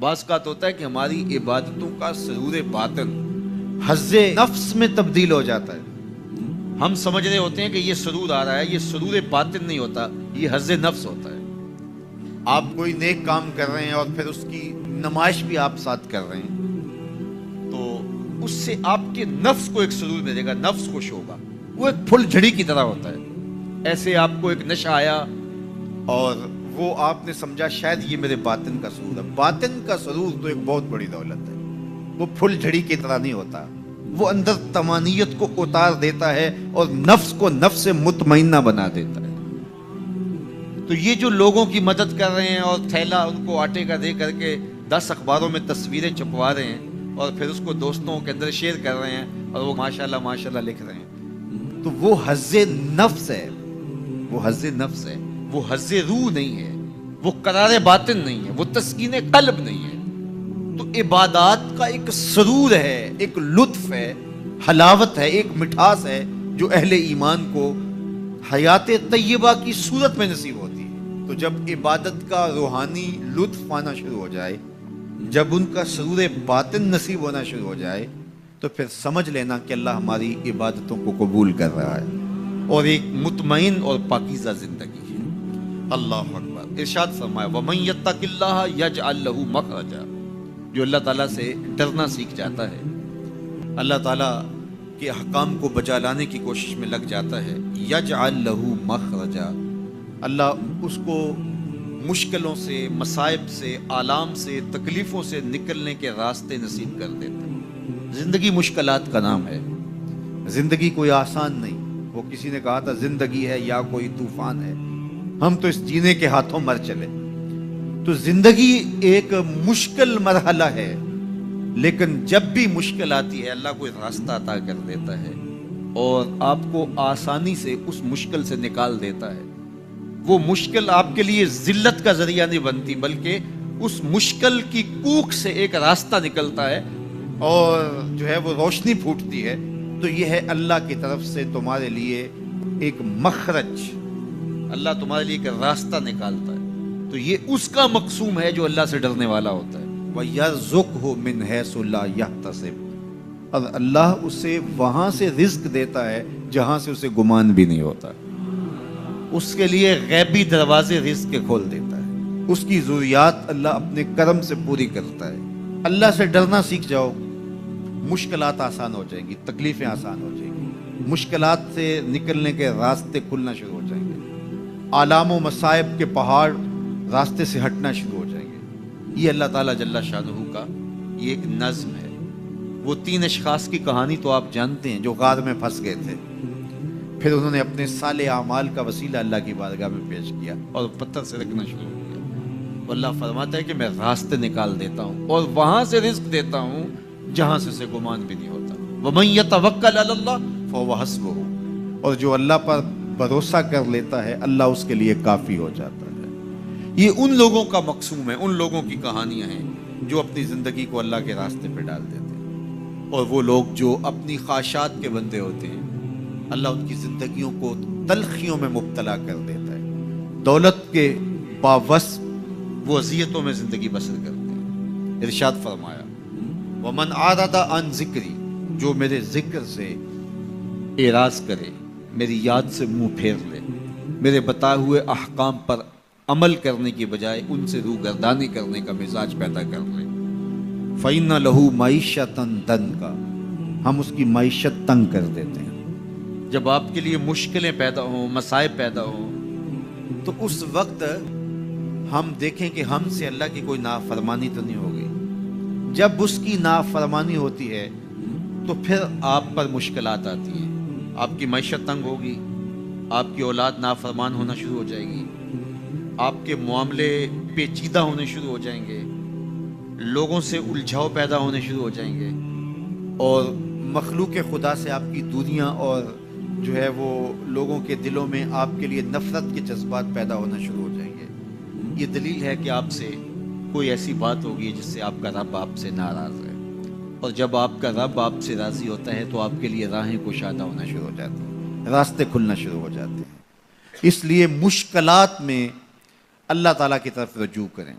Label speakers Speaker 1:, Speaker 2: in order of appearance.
Speaker 1: بعض کا ہوتا ہے کہ ہماری عبادتوں کا سرور باطن حظ نفس میں تبدیل ہو جاتا ہے. ہم سمجھ رہے ہوتے ہیں کہ یہ سرور آ رہا ہے، یہ سرور باطن نہیں ہوتا، یہ حظ نفس ہوتا ہے. آپ کوئی نیک کام کر رہے ہیں اور پھر اس کی نمائش بھی آپ ساتھ کر رہے ہیں، تو اس سے آپ کے نفس کو ایک سرور ملے گا، نفس خوش ہوگا. وہ ایک پھول جھڑی کی طرح ہوتا ہے. ایسے آپ کو ایک نشہ آیا اور وہ آپ نے سمجھا شاید یہ میرے باطن کا سرور ہے. باطن کا سرور تو ایک بہت بڑی دولت ہے. وہ پھول جھڑی کی طرح نہیں ہوتا، وہ اندر طمانینت کو اتار دیتا ہے اور نفس کو نفس مطمئنہ بنا دیتا ہے. تو یہ جو لوگوں کی مدد کر رہے ہیں اور تھیلا ان کو آٹے کا دے کر کے 10 اخباروں میں تصویریں چھپوا رہے ہیں اور پھر اس کو دوستوں کے اندر شیئر کر رہے ہیں اور وہ ماشاءاللہ لکھ رہے ہیں، تو وہ حظ نفس ہے. وہ حظ نفس ہے، وہ حظ روح نہیں ہے، وہ قرار باطن نہیں ہے، وہ تسکین قلب نہیں ہے. تو عبادات کا ایک سرور ہے، ایک لطف ہے، حلاوت ہے، ایک مٹھاس ہے جو اہل ایمان کو حیات طیبہ کی صورت میں نصیب ہوتی ہے. تو جب عبادت کا روحانی لطف آنا شروع ہو جائے، جب ان کا سرور باطن نصیب ہونا شروع ہو جائے، تو پھر سمجھ لینا کہ اللہ ہماری عبادتوں کو قبول کر رہا ہے اور ایک مطمئن اور پاکیزہ زندگی ہے. اللہ اکبر. ارشاد فرمایا وَمَن يَتَّقِ اللَّهَ يَجْعَل لَّهُ مَخْرَجًا. جو اللہ تعالیٰ سے ڈرنا سیکھ جاتا ہے، اللہ تعالیٰ کے احکام کو بجا لانے کی کوشش میں لگ جاتا ہے، یجعل لہ مخرجا، اللہ اس کو مشکلوں سے، مصائب سے، آلام سے، تکلیفوں سے نکلنے کے راستے نصیب کر دیتا ہے. زندگی مشکلات کا نام ہے، زندگی کوئی آسان نہیں. وہ کسی نے کہا تھا زندگی ہے یا کوئی طوفان ہے، ہم تو اس جینے کے ہاتھوں مر چلے. تو زندگی ایک مشکل مرحلہ ہے، لیکن جب بھی مشکل آتی ہے اللہ کوئی راستہ عطا کر دیتا ہے اور آپ کو آسانی سے اس مشکل سے نکال دیتا ہے. وہ مشکل آپ کے لیے ذلت کا ذریعہ نہیں بنتی، بلکہ اس مشکل کی کوکھ سے ایک راستہ نکلتا ہے اور جو ہے وہ روشنی پھوٹتی ہے. تو یہ ہے اللہ کی طرف سے تمہارے لیے ایک مخرج، اللہ تمہارے لیے ایک راستہ نکالتا ہے. تو یہ اس کا مقصوم ہے جو اللہ سے ڈرنے والا ہوتا ہے. وَيَرْزُقْهُ مِنْ حَيْثُ لَا يَحْتَسِبُ، اور اللہ اسے وہاں سے رزق دیتا ہے جہاں سے اسے گمان بھی نہیں ہوتا. اس کے لیے غیبی دروازے رزق کے کھول دیتا ہے. اس کی ضروریات اللہ اپنے کرم سے پوری کرتا ہے. اللہ سے ڈرنا سیکھ جاؤ، مشکلات آسان ہو جائیں گی، تکلیفیں آسان ہو جائیں گی، مشکلات سے نکلنے کے راستے کھلنا شروع ہو جائیں گے، آلام و مصائب کے پہاڑ راستے سے ہٹنا شروع ہو جائیں گے. یہ اللہ تعالیٰ جل شانہ کا یہ ایک نظم ہے. وہ 3 اشخاص کی کہانی تو آپ جانتے ہیں جو غار میں پھنس گئے تھے، پھر انہوں نے اپنے صالح اعمال کا وسیلہ اللہ کی بارگاہ میں پیش کیا اور پتھر سے رکھنا شروع کیا. اللہ فرماتا ہے کہ میں راستے نکال دیتا ہوں اور وہاں سے رزق دیتا ہوں جہاں سے اسے گمان بھی نہیں ہوتا. وَمَن يَتَوَکَّلْ عَلَى اللَّهِ فَهُوَ حَسْبُهُ، اور جو اللہ پر بھروسہ کر لیتا ہے اللہ اس کے لیے کافی ہو جاتا ہے. یہ ان لوگوں کا مقصوم ہے، ان لوگوں کی کہانیاں ہیں جو اپنی زندگی کو اللہ کے راستے پہ ڈال دیتے ہیں. اور وہ لوگ جو اپنی خواہشات کے بندے ہوتے ہیں، اللہ ان کی زندگیوں کو تلخیوں میں مبتلا کر دیتا ہے. دولت کے باوصف وہ اذیتوں میں زندگی بسر کرتے ہیں. ارشاد فرمایا وَمَنْ عَرَضَ عَنْ ذِکْرِی، جو میرے ذکر سے اعراض کرے، میری یاد سے منہ پھیر لے، میرے بتائے ہوئے احکام پر عمل کرنے کی بجائے ان سے روگردانی کرنے کا مزاج پیدا کر لے، فَإِنَّ لَهُ مَعِیشَةً ضَنْکَ، ہم اس کی معیشت تنگ کر دیتے ہیں. جب آپ کے لیے مشکلیں پیدا ہوں، مصائب پیدا ہوں، تو اس وقت ہم دیکھیں کہ ہم سے اللہ کی کوئی نافرمانی تو نہیں ہوگی. جب اس کی نافرمانی ہوتی ہے تو پھر آپ پر مشکلات آتی ہیں، آپ کی معیشت تنگ ہوگی، آپ کی اولاد نافرمان ہونا شروع ہو جائے گی، آپ کے معاملے پیچیدہ ہونے شروع ہو جائیں گے، لوگوں سے الجھاؤ پیدا ہونے شروع ہو جائیں گے، اور مخلوق خدا سے آپ کی دنیا اور جو ہے وہ لوگوں کے دلوں میں آپ کے لیے نفرت کے جذبات پیدا ہونا شروع ہو جائیں گے. یہ دلیل ہے کہ آپ سے کوئی ایسی بات ہوگی جس سے آپ کا رب آپ سے ناراض ہے، اور جب آپ کا رب آپ سے راضی ہوتا ہے تو آپ کے لیے راہیں کشادہ ہونا شروع ہو جاتی ہیں، راستے کھلنا شروع ہو جاتے ہیں. اس لیے مشکلات میں اللہ تعالیٰ کی طرف رجوع کریں.